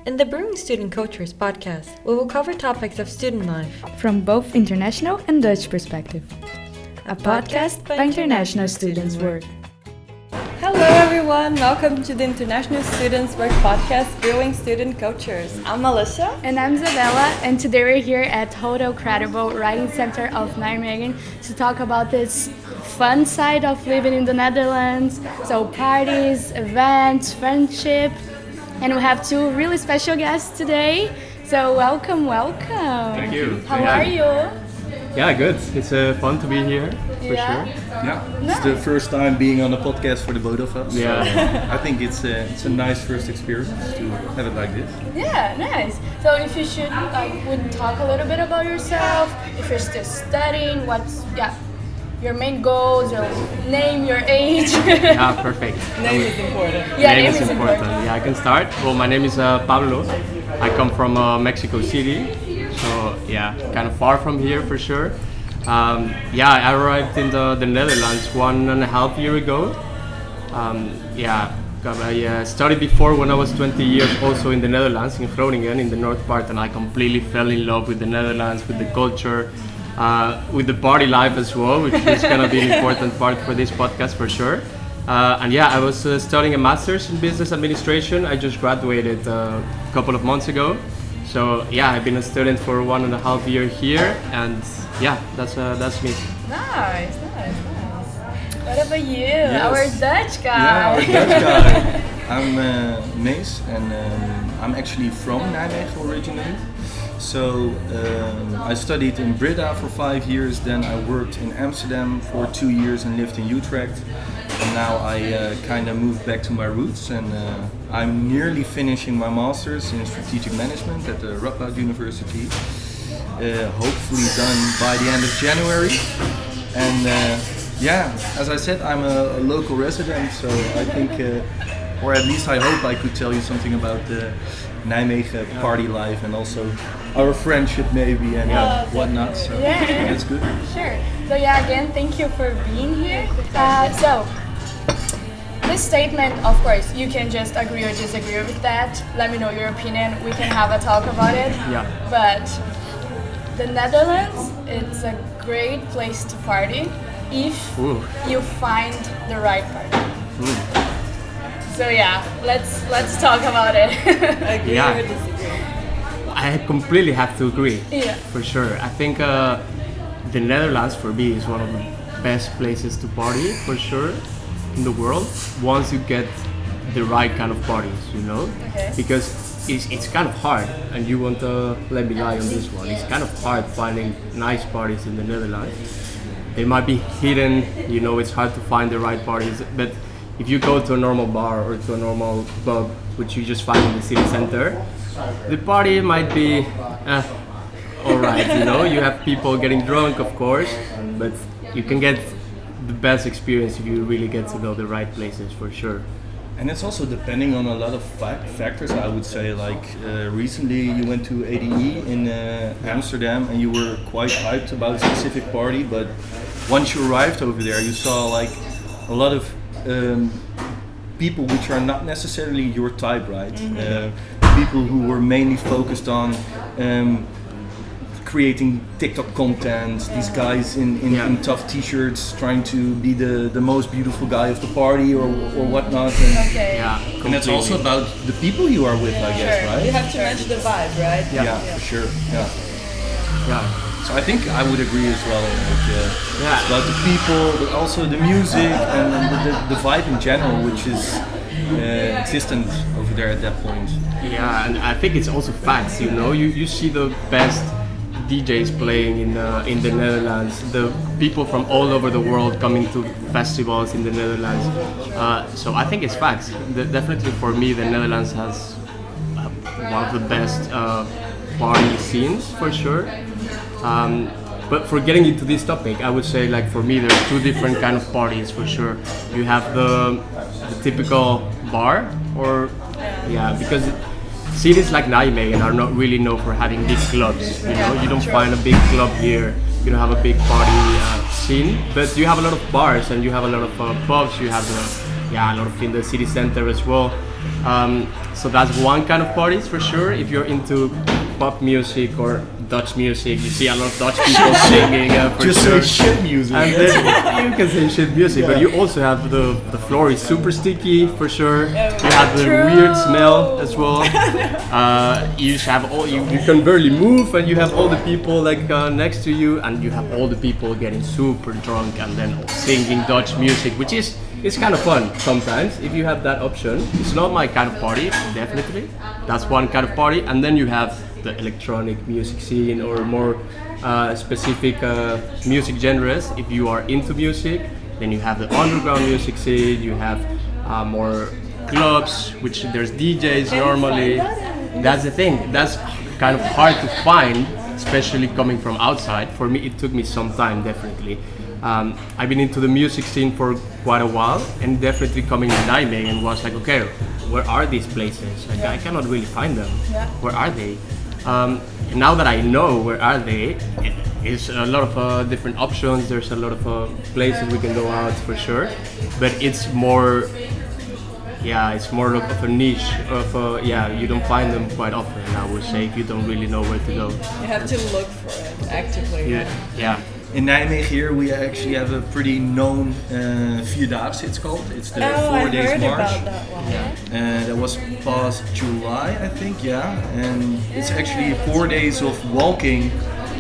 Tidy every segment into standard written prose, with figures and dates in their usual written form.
In the Brewing Student Cultures podcast, we will cover topics of student life from both international and Dutch perspective. A podcast by international students' work. Hello everyone, welcome to the International Students Work podcast, Brewing Student Cultures. I'm Melissa. And I'm Isabella, and today we're here at Hodo Credible Writing Center of Nijmegen to talk about this fun side of living in the Netherlands. So parties, events, friendship, and we have two really special guests today. So welcome. Thank you. How are you? Yeah, good. It's fun to be here, for sure. Yeah, it's the first time being on a podcast for the both of us. Yeah. So I think it's a nice first experience to have it like this. Yeah, nice. So if you should would talk a little bit about yourself, if you're still studying, what's your main goals, your name, your age. Perfect. Name is important. Yeah, name is important. Yeah, I can start. Well, my name is Pablo. I come from Mexico City. So yeah, kind of far from here for sure. I arrived in the Netherlands 1.5 years ago. I studied before when I was 20 years also in the Netherlands, in Groningen, in the north part, and I completely fell in love with the Netherlands, with the culture, with the party life as well, which is going to be an important part for this podcast for sure. I was studying a master's in business administration. I just graduated a couple of months ago. So yeah, I've been a student for 1.5 years here, and yeah, that's me. Nice. What about you? Yes. Our Dutch guy. Yeah, our Dutch guy. I'm Mees, and I'm actually from Nijmegen originally. So I studied in Breda for 5 years, then I worked in Amsterdam for 2 years and lived in Utrecht. And now I kind of moved back to my roots, and I'm nearly finishing my master's in strategic management at the Radboud University. Hopefully done by the end of January. And as I said, I'm a local resident, so I think, or at least I hope I could tell you something about the Nijmegen party life and also our friendship maybe and whatnot. So that's good. Sure. So again, thank you for being here. This statement, of course, you can just agree or disagree with that. Let me know your opinion. We can have a talk about it. Yeah. But the Netherlands, it's a great place to party if you find the right party. So let's talk about it. Agree or disagree? I completely have to agree. Yeah. For sure. I think the Netherlands for me is one of the best places to party for sure in the world once you get the right kind of parties, Okay. Because it's kind of hard, and you won't let me lie on this one. It's kind of hard finding nice parties in the Netherlands. They might be hidden, it's hard to find the right parties, but if you go to a normal bar or to a normal pub, which you just find in the city center, the party might be alright, you have people getting drunk, of course, but you can get the best experience if you really get to know the right places for sure. And it's also depending on a lot of factors, I would say. Like recently you went to ADE in Amsterdam and you were quite hyped about a specific party, but once you arrived over there you saw like a lot of people which are not necessarily your type, right? People who were mainly focused on creating TikTok content, these guys in tough t-shirts trying to be the most beautiful guy of the party or whatnot. And that's also about the people you are with, I guess, right? You have to match the vibe, right? Yeah, for sure. Yeah. So I think I would agree as well. It's about the people, but also the music and the vibe in general, which is existent over there at that point. Yeah, and I think it's also facts, you see the best DJs playing in the Netherlands, the people from all over the world coming to festivals in the Netherlands. So I think it's facts. Definitely for me, the Netherlands has one of the best party scenes for sure. But for getting into this topic, I would say like for me there's two different kind of parties for sure. You have the typical bar because cities like Nijmegen are not really known for having big clubs. You don't find a big club here. You don't have a big party scene, but you have a lot of bars and you have a lot of pubs. You have a lot of in the city center as well. So that's one kind of parties for sure. If you're into pop music or Dutch music, you see a lot of Dutch people singing for Just sure. shit music. And then you can say shit music, but you also have the floor is super sticky for sure. You have the weird smell as well. You have you can barely move, and you have all the people like next to you, and you have all the people getting super drunk and then singing Dutch music, which is it's kind of fun sometimes if you have that option. It's not my kind of party, definitely. That's one kind of party, and then you have the electronic music scene or more specific music genres. If you are into music, then you have the underground music scene. You have more clubs, which there's DJs normally. That's the thing. That's kind of hard to find, especially coming from outside. For me, it took me some time, definitely. I've been into the music scene for quite a while, and definitely coming to Nijmegen was like, okay, where are these places? Like, I cannot really find them. Where are they? Now that I know where are they, it's a lot of different options. There's a lot of places we can go out for sure, but it's more, it's more of a niche. You don't find them quite often. I would say if you don't really know where to go. You have to look for it actively. Yeah. In Nijmegen here we actually have a pretty known Vierdaagse, it's called. It's the 4 days I heard march. about that one. That was past July, I think, and it's actually 4 days of walking,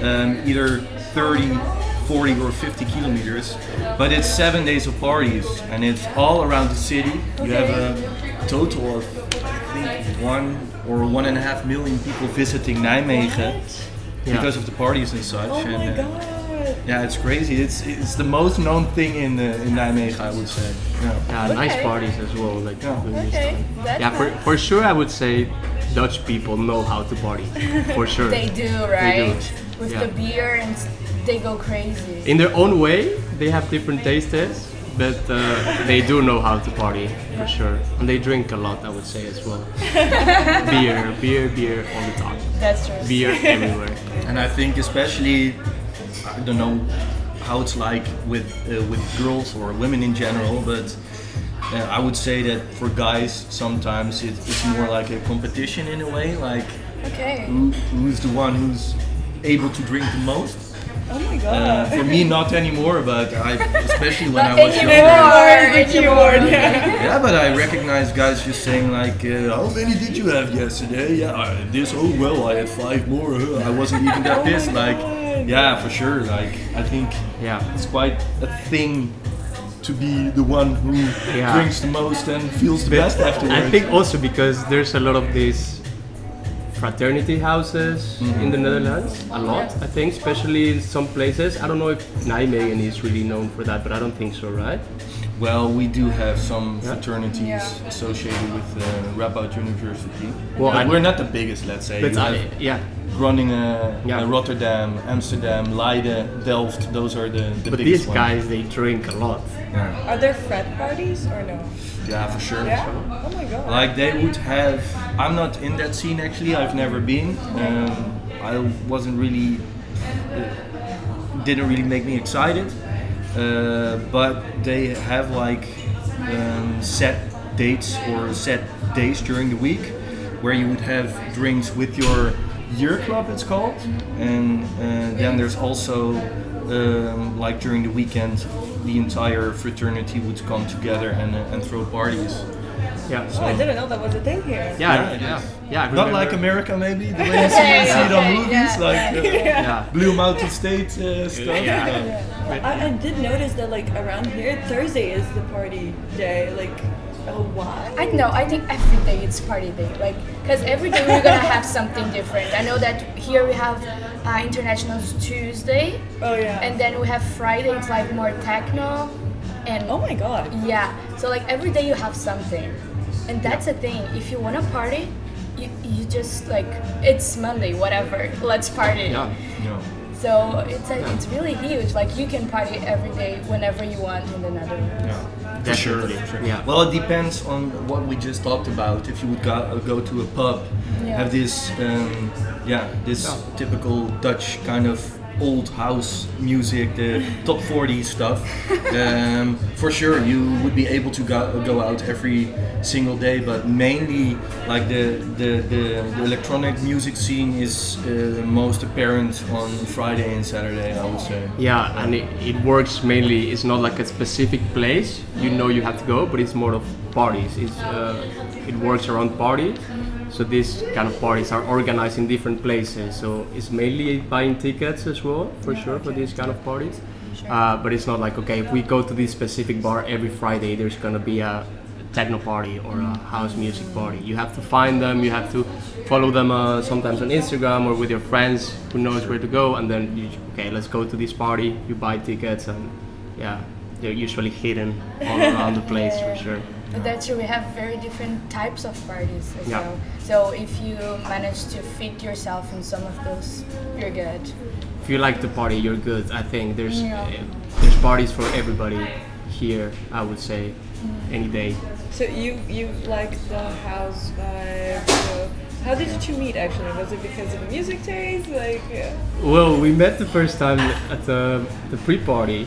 either 30, 40 or 50 kilometers, but it's 7 days of parties, and it's all around the city. You have a total of, I think, 1 or 1.5 million people visiting Nijmegen because of the parties and such. Oh my god. Yeah, it's crazy. It's the most known thing in Nijmegen, I would say. Nice parties as well. Like That's for sure, I would say Dutch people know how to party. For sure, They do, right? They do. With the beer and they go crazy. In their own way, they have different tastes, but they do know how to party for sure. And they drink a lot, I would say as well. beer all the time. That's true. Beer everywhere. And I think especially, I don't know how it's like with girls or women in general, but I would say that for guys sometimes it's more like a competition in a way, like who's the one who's able to drink the most. Oh my god. For me, not anymore, but especially when I was younger. Yeah, but I recognize guys just saying like, how many did you have yesterday? Yeah, this, oh well, I had 5 more. I wasn't even that pissed. Like, yeah, for sure. Like, I think it's quite a thing to be the one who drinks the most and feels the best afterwards. I think also because there's a lot of these fraternity houses in the Netherlands, a lot, I think, especially in some places. I don't know if Nijmegen is really known for that, but I don't think so, right? Well, we do have some fraternities associated with Radboud University. Well, we're not the biggest, let's say. But Groningen, Rotterdam, Amsterdam, Leiden, Delft, those are the but biggest these ones. guys, they drink a lot. Yeah. Are there frat parties or no? Yeah, for sure. Yeah? Oh my god. Like they would have, I'm not in that scene actually, I've never been. I wasn't really, didn't really make me excited. But they have like set dates or set days during the week where you would have drinks with your year club, it's called, and then there's also like during the weekend the entire fraternity would come together and throw parties. Yeah. So, I didn't know that was a thing here. Yeah. Not like America maybe, the way you see it on movies, like Blue Mountain State stuff. I did notice that like around here Thursday is the party day. Like, why? I know. I think every day it's party day. Like, because every day we're gonna have something different. I know that here we have International Tuesday. Oh yeah. And then we have Friday. It's like more techno. And oh my god. Yeah. So like every day you have something, and that's the thing. If you wanna party, you just like it's Monday, whatever. Let's party. Yeah. So it's really huge. Like you can party every day whenever you want in the Netherlands. Yeah. For sure. Yeah. Well, it depends on what we just talked about. If you would go to a pub, have this this typical Dutch kind of old house music, the top 40 stuff. For sure, you would be able to go out every single day, but mainly like the electronic music scene is most apparent on Friday and Saturday, I would say. Yeah, and it works mainly. It's not like a specific place you know you have to go, but it's more of parties. It works around party. So these kind of parties are organized in different places. So it's mainly buying tickets as well, for sure, for these kind of parties. But it's not like, okay, if we go to this specific bar every Friday, there's gonna be a techno party or a house music party. You have to find them, you have to follow them sometimes on Instagram or with your friends who knows where to go, and then okay, let's go to this party. You buy tickets, and yeah, they're usually hidden all around the place for sure. That's true. We have very different types of parties as Yeah. well. So if you manage to fit yourself in some of those, you're good. If you like to party, you're good. I think there's Yeah. there's parties for everybody here, I would say, any day. So you like the house vibe. So how did you two meet actually? Was it because of the music taste? Like, Well, we met the first time at the pre-party.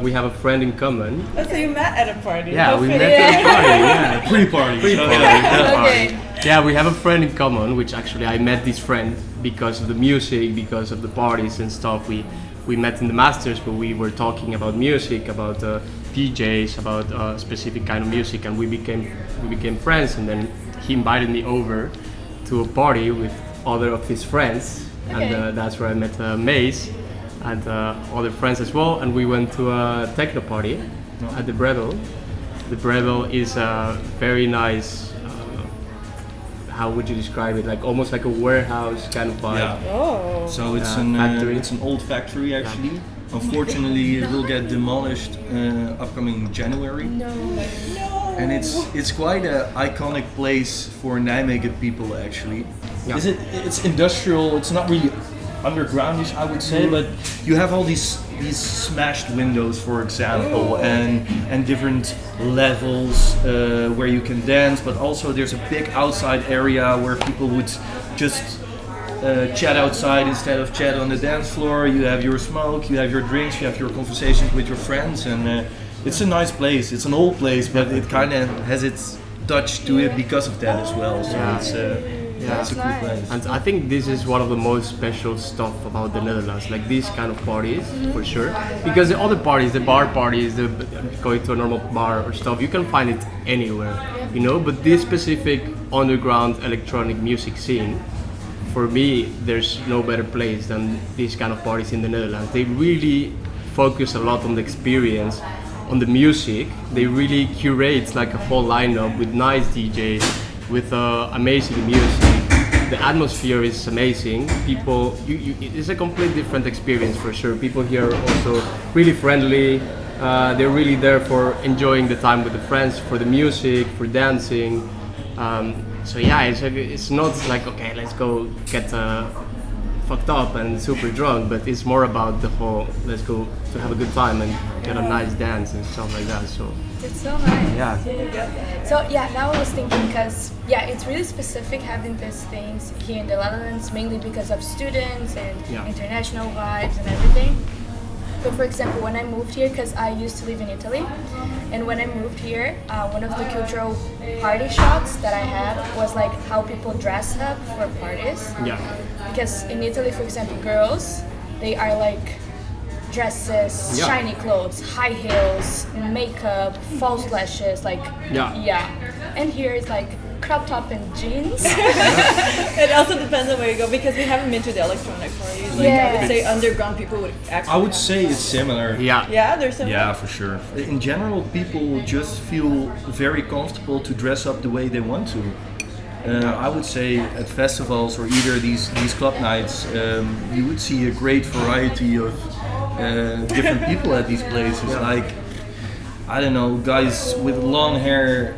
We have a friend in common. oh, so you met at a party? Yeah, How we fitting. met at a party. Yeah, Pre-party. Okay. yeah, we have a friend in common. Which actually I met this friend because of the music, because of the parties and stuff. We met in the masters, but we were talking about music, about DJs, about a specific kind of music, and we became friends. And then he invited me over to a party with other of his friends, Okay. and that's where I met Mees and other friends as well. And we went to a techno party at the Bredel. The Bredel is a very nice. How would you describe it? Like almost like a warehouse kind of vibe. Yeah. Oh. So it's Factory. it's an old factory actually. Unfortunately, it will get demolished upcoming January. No. And it's quite an iconic place for Nijmegen people actually. Yeah. It's industrial. It's not really undergroundish, I would say, but you have all these smashed windows, for example, and different levels where you can dance. But also there's a big outside area where people would just chat outside instead of chat on the dance floor. You have your smoke, you have your drinks, you have your conversations with your friends, and it's a nice place. It's an old place, but it kind of has its touch to it because of that as well. So Yeah. it's a cool place. And I think this is one of the most special stuff about the Netherlands, like these kind of parties, for sure. Because the other parties, the bar parties, the going to a normal bar or stuff, you can find it anywhere, you know. But this specific underground electronic music scene, for me, there's no better place than these kind of parties in the Netherlands. They really focus a lot on the experience, on the music. They really curate like a whole lineup with nice DJs, with amazing music. The atmosphere is amazing. People, it's a complete different experience for sure. People here are also really friendly. They're really there for enjoying the time with the friends, for the music, for dancing. So yeah, it's not like, okay, let's go get fucked up and super drunk, but it's more about the whole, let's go to have a good time and get a nice dance and stuff like that. So It's so nice. yeah. So yeah, now I was thinking because it's really specific having these things here in the Netherlands, mainly because of students and Yeah. international vibes and everything. But for example, when I moved here, because I used to live in Italy, and when I moved here, one of the cultural party shocks that I had was like how people dress up for parties. Yeah. Because in Italy, for example, girls, they are like dresses, Yeah. shiny clothes, high heels, makeup, false lashes, like Yeah. And here it's like crop top and jeans. It also depends on where you go because we haven't been to the electronic parties. Like, I Yeah. would say underground people would actually. I would say it's similar. Yeah. Yeah, there's some. Yeah, for sure. In general, people just feel very comfortable to dress up the way they want to. I would say at festivals or either these club nights, you would see a great variety of different people at these places. Like, I don't know, guys with long hair,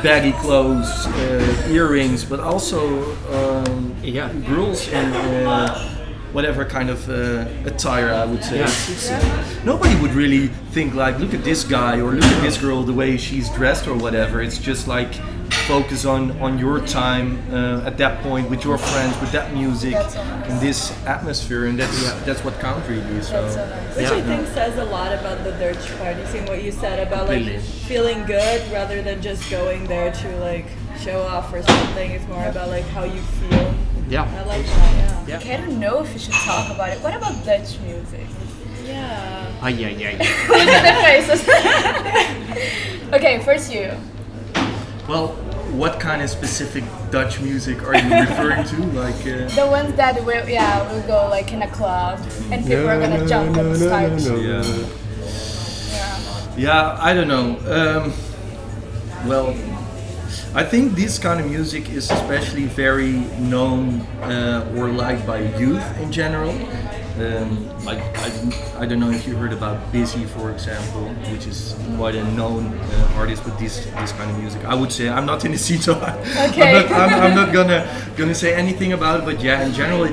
baggy clothes, earrings, but also Yeah. girls in whatever kind of attire, I would say. Yeah. Nobody would really think like, look at this guy or look at this girl, the way she's dressed or whatever. It's just like focus on your time at that point with your friends, with that music, That's so nice. in this atmosphere, and that's what counts really. So. That's so nice. Which Yeah. I think says a lot about the Dutch party scene. What you said about like Completely. feeling good rather than just going there to like show off or something. It's more about like how you feel. Yeah. I like that. Yeah. Yeah. Okay, I don't know if we should talk about it. What about Dutch music? Yeah. Ay, ay, ay. Look at the faces. Okay, first you. Well, what kind of specific Dutch music are you referring to? Like, The ones that will go like in a club and people are gonna jump and start. yeah. Yeah. Yeah, I don't know. Well, I think this kind of music is especially very known or liked by youth in general. Like I don't know if you heard about Busy, for example, which is quite a known artist with this kind of music. I would say I'm not in the scene, so Okay. I'm not gonna say anything about it. But yeah, in general,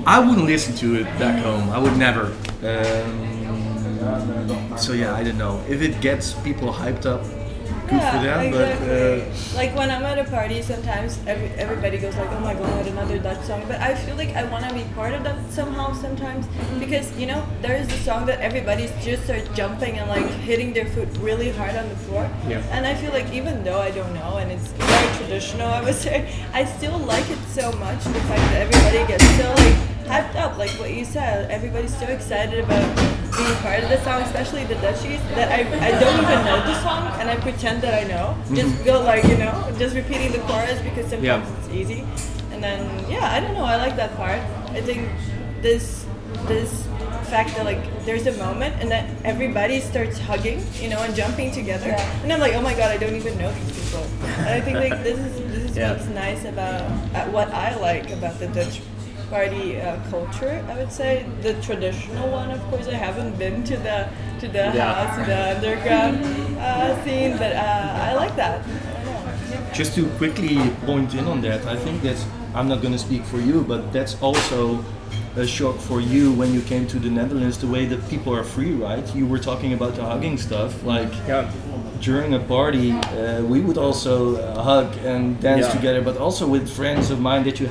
I wouldn't listen to it back home. I would never. So yeah, I don't know if it gets people hyped up. Good for them, exactly. but Like when I'm at a party, sometimes everybody goes like, "Oh my god, another Dutch song!" But I feel like I want to be part of that somehow sometimes because you know there is a song that everybody's just start jumping and like hitting their foot really hard on the floor. Yeah. And I feel like even though I don't know and it's very traditional, I would say, I still like it so much. The fact that everybody gets so like hyped up, like what you said, everybody's so excited about being part of the song, especially the Dutchies, that I don't even know the song and I pretend that I know. Just go like, you know, just repeating the chorus because sometimes it's easy. And then I don't know, I like that part. I think this fact that like there's a moment and then everybody starts hugging, you know, and jumping together. Yeah. And I'm like, oh my god, I don't even know these people. And I think like this is Yeah. what's nice about what I like about the Dutch party culture. I would say the traditional one. Of course, I haven't been to the house, to the underground scene, but I like that. I don't know. just to quickly point in on that, I think that's, I'm not going to speak for you, but that's also a shock for you when you came to the Netherlands, the way that people are free, right? You were talking about the hugging stuff, like during a party, we would also hug and dance together, but also with friends of mine that you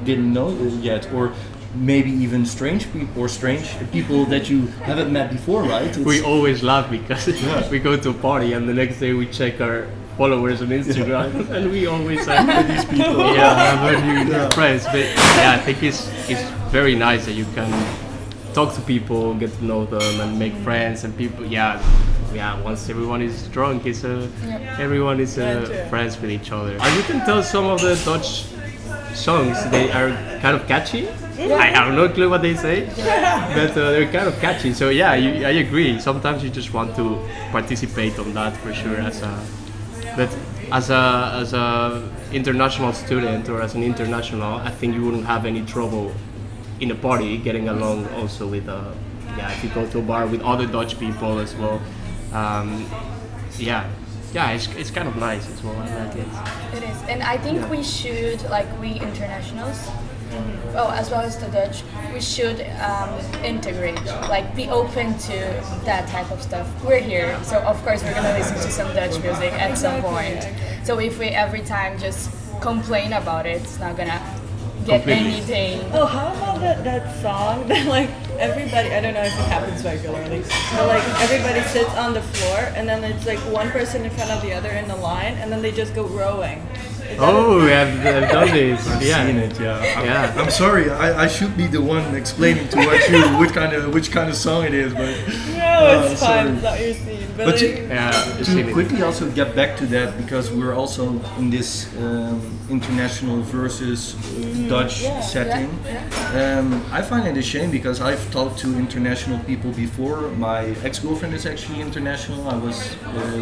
didn't know yet, or maybe even strange people that you haven't met before, right? We always laugh because we go to a party and the next day we check our followers on Instagram and we always have these people. New friends. But I think it's very nice that you can talk to people, get to know them, and make friends and people. Once everyone is drunk, everyone is friends with each other. And you can tell some of the Dutch songs, they are kind of catchy. I have no clue what they say, but they're kind of catchy. So I agree. Sometimes you just want to participate on that for sure. But as a international student or as an international, I think you wouldn't have any trouble in a party getting along also with if you go to a bar with other Dutch people as well. It's kind of nice as well. I like it. It is, and I think we should, like we internationals, as well as the Dutch, we should integrate, like be open to that type of stuff. We're here, so of course we're gonna listen to some Dutch music at some point. So if we every time just complain about it, it's not gonna get anything. Oh, how about that song that like everybody, I don't know if it happens regularly, but like everybody sits on the floor and then it's like one person in front of the other in the line and then they just go rowing. I've done this. Seen it, I'm sorry, I should be the one explaining to which kind of song it is, but no, it's fine, it's not your scene. But to quickly also get back to that, because we're also in this international versus Dutch setting. I find it a shame because I've talked to international people before. My ex-girlfriend is actually international. I was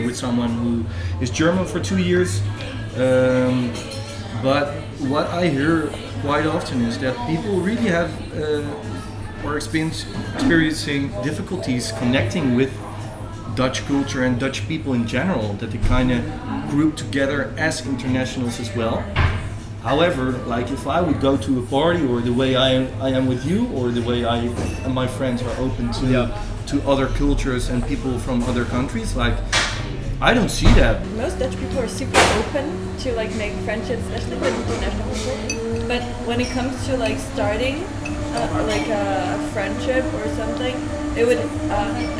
with someone who is German for 2 years. But what I hear quite often is that people really have or experiencing difficulties connecting with Dutch culture and Dutch people in general, that they kind of group together as internationals as well. However, like if I would go to a party, or the way I am with you, or the way I and my friends are open to other cultures and people from other countries, like I don't see that. Most Dutch people are super open to like make friendships, especially with international people. But when it comes to like starting like a friendship or something, it would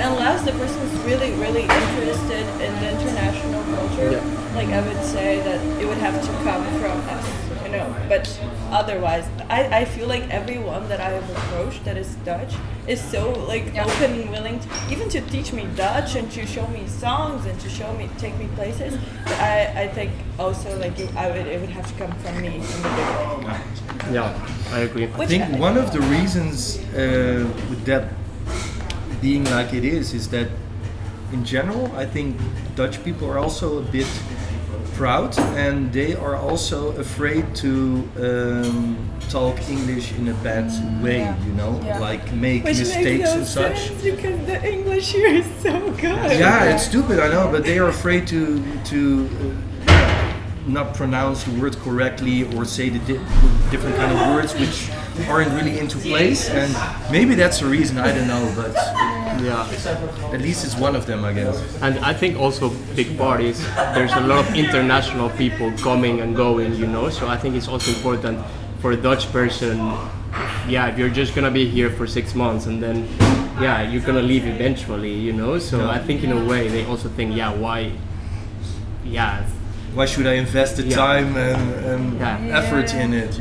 unless the person is really really interested in the international culture. Like I would say that it would have to come from us, you know. But otherwise, I feel like everyone that I have approached that is Dutch is so like open and willing to, even to teach me Dutch and to show me songs and to take me places. But I think also like it would have to come from me in the beginning. Yeah, I agree. I think one of the reasons with that being like it is that in general, I think Dutch people are also a bit proud, and they are also afraid to talk English in a bad way, you know, like make Which mistakes makes no and such. sense because the English here is so good. Yeah, it's stupid, I know, but they are afraid to not pronounce the word correctly or say the different kind of words which aren't really into place, and maybe that's the reason, I don't know, but Yeah. at least it's one of them, I guess. And I think also big parties, there's a lot of international people coming and going, you know, so I think it's also important for a Dutch person, if you're just gonna be here for 6 months and then, you're gonna leave eventually, you know, so I think in a way they also think, Why should I invest the time and effort in it?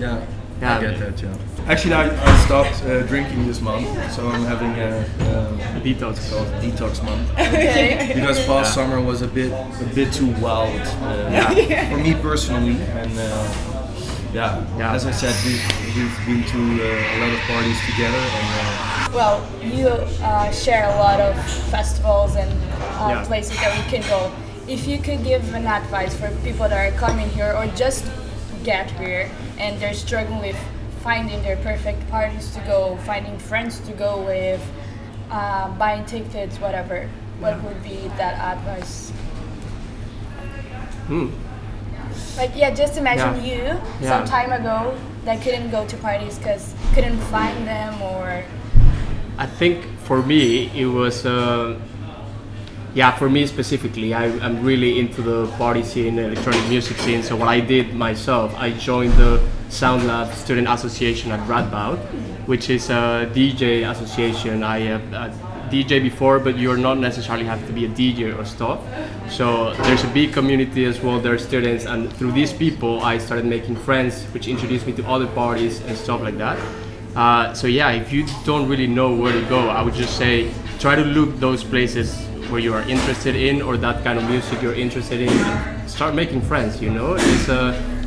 I get that, Actually, I stopped drinking this month, so I'm having a detox. Detox month. Because past summer was a bit too wild for me personally, and as I said, we've been to a lot of parties together, and Well, you share a lot of festivals and places that we can go. If you could give an advice for people that are coming here or just get here and they're struggling with finding their perfect parties to go, finding friends to go with, buying tickets, whatever, what would be that advice? Like, just imagine you some time ago that couldn't go to parties because couldn't find them, or... I think for me it was for me specifically, I'm really into the party scene, electronic music scene. So what I did myself, I joined the Sound Lab Student Association at Radboud, which is a DJ association. I have a DJ before, but you're not necessarily have to be a DJ or stuff. So there's a big community as well. There are students, and through these people, I started making friends, which introduced me to other parties and stuff like that. If you don't really know where to go, I would just say try to look those places where you are interested in, or that kind of music you're interested in, and start making friends, you know. It's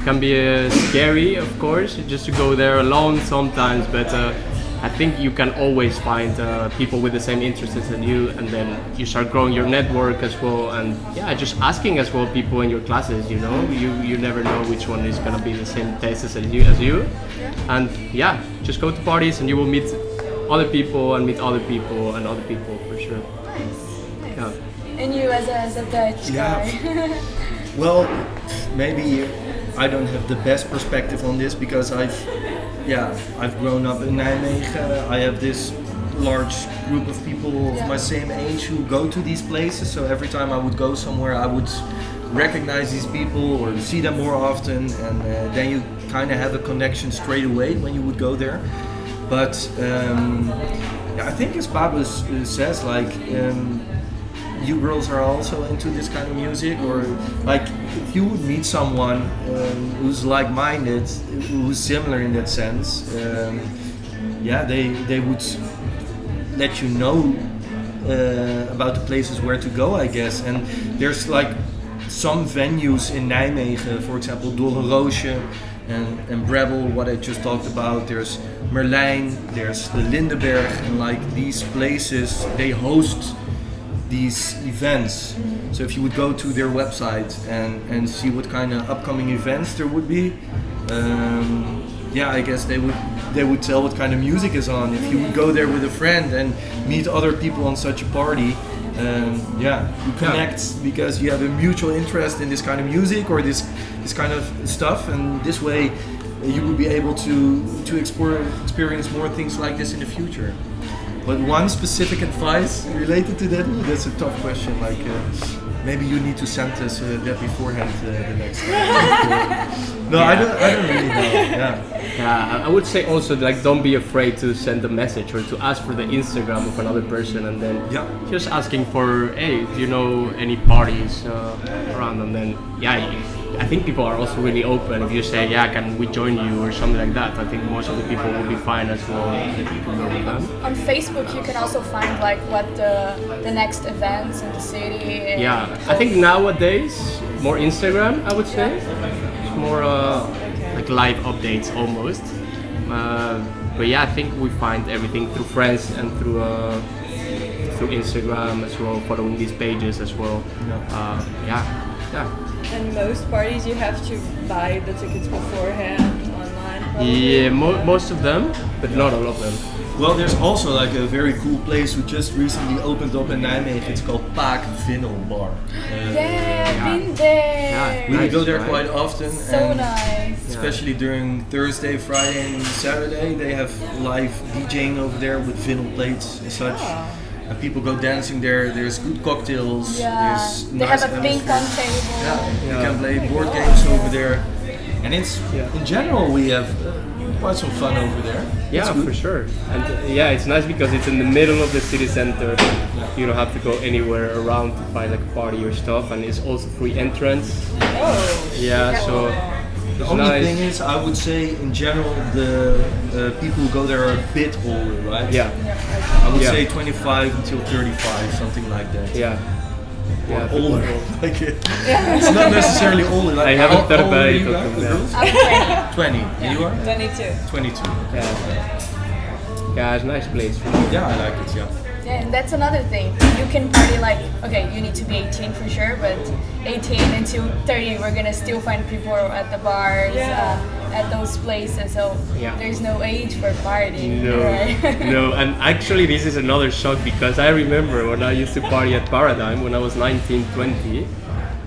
can be scary, of course, just to go there alone sometimes, but I think you can always find people with the same interests as you, and then you start growing your network as well, and just asking as well people in your classes, you know. You never know which one is gonna be the same tastes as you. And just go to parties and you will meet other people and meet other people and other people for sure. Nice. And you as a Dutch guy? Well, maybe I don't have the best perspective on this because I've grown up in Nijmegen. I have this large group of people of my same age who go to these places. So every time I would go somewhere, I would recognize these people or see them more often, and then you kind of have a connection straight away when you would go there. But I think as Pablo says, like, you girls are also into this kind of music, or like if you would meet someone who's like-minded, who's similar in that sense, they would let you know about the places where to go, I guess. And there's like some venues in Nijmegen, for example, Doornroosje and Brebbel, what I just talked about. There's Merlijn, there's the Lindenberg, and like these places, they host these events. So if you would go to their website and see what kind of upcoming events there would be, I guess they would tell what kind of music is on. If you would go there with a friend and meet other people on such a party, you connect because you have a mutual interest in this kind of music or this kind of stuff, and this way you would be able to experience more things like this in the future. But one specific advice related to that, that's a tough question. Like, Maybe you need to send us that beforehand the next time. No, I don't really know. Yeah, I would say also like don't be afraid to send a message or to ask for the Instagram of another person, and then just asking for, hey, do you know any parties around? And then I think people are also really open. If you say, yeah, can we join you or something like that, I think most of the people will be fine as well. On Facebook, you can also find like what the next events in the city. Yeah, I think nowadays more Instagram. I would say it's more like live updates almost. But yeah, I think we find everything through friends and through Instagram as well, following these pages as well. Yeah. And most parties you have to buy the tickets beforehand online. Probably. Yeah, most of them, but not all of them. Well, there's also like a very cool place who just recently opened up in Nijmegen. It's called Paak Vinyl Bar. I've been there. We go there quite often. So and nice. especially during Thursday, Friday and Saturday, they have live DJing over there with vinyl plates and such. And people go dancing there. There's good cocktails. There's They nice have a ping pong table. You can play board games over there. And it's in general we have quite some fun over there. Yeah, for sure. And it's nice because it's in the middle of the city center. You don't have to go anywhere around to find like a party or stuff, and it's also free entrance. So the only thing is, I would say in general the people who go there are a bit older, right? I would say 25 until 35, something like that. Or older. Like it's not necessarily older. Like I haven't thought about it. I'm 20. And you are? 22. 22. Yeah, it's a nice place. Yeah, I like it. Yeah, and that's another thing. You can party like, okay, you need to be 18 for sure, but 18 until 30, we're gonna still find people at the bars, at those places. So there's no age for partying. No, right? no. And actually, this is another shock because I remember when I used to party at Paradigm when I was 19, 20.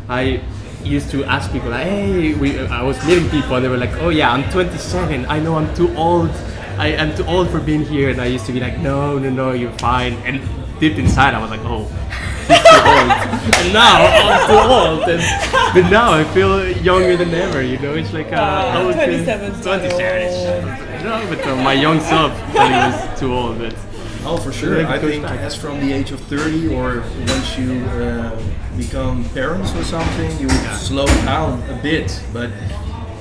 I used to ask people, like, hey, I was meeting people, and they were like, oh yeah, I'm 27. I know I'm too old. I am too old for being here, and I used to be like, no, you're fine. And deep inside, I was like, oh, he's too old. And now I'm too old. But now I feel younger than ever. You know, it's like 27 is 27. No, but my young self thought he was too old. But oh, for sure. I think as from the age of 30, or once you become parents or something, you slow down a bit. But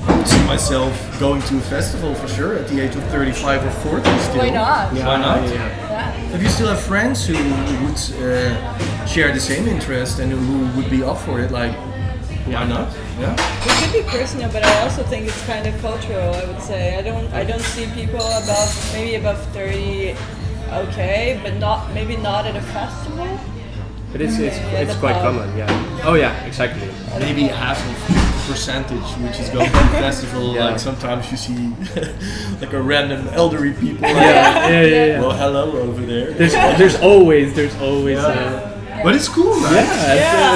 I would see myself going to a festival for sure at the age of 35 or 40 still. Why not? Why not? If you still have friends who would share the same interest and who would be up for it, like, why not? It could be personal, but I also think it's kind of cultural. I would say I don't see people above 30, okay, but maybe not at a festival. But it's quite common, Oh yeah, exactly. Maybe half of percentage which is going to the festival. Like sometimes you see like a random elderly people. Well, hello over there. There's always. But it's cool, right?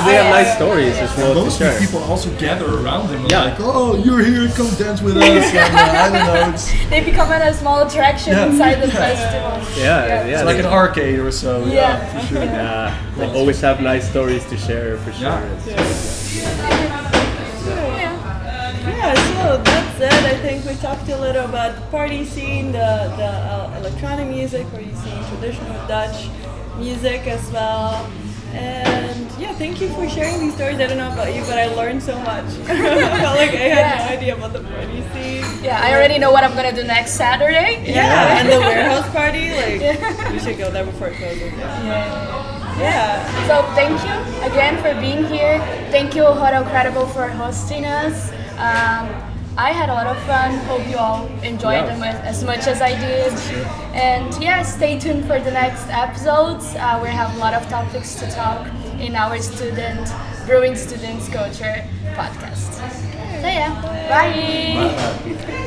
They have nice stories as well. Most people also gather around them and like, oh, you're here, come dance with us. And, I don't know. They become a small attraction inside the festival. It's like an arcade or so. For sure. They always have nice stories to share for sure. So that's it. I think we talked a little about the party scene, the electronic music, where you see traditional Dutch music as well. And thank you for sharing these stories. I don't know about you, but I learned so much. I felt like I had no idea about the party scene. I already know what I'm gonna do next Saturday. And the warehouse party, like we should go there before it closes. So thank you again for being here. Thank you, Hotel Credible, for hosting us. I had a lot of fun. Hope you all enjoyed them as much as I did. And stay tuned for the next episodes. We have a lot of topics to talk in our Brewing Students Culture podcast. So bye.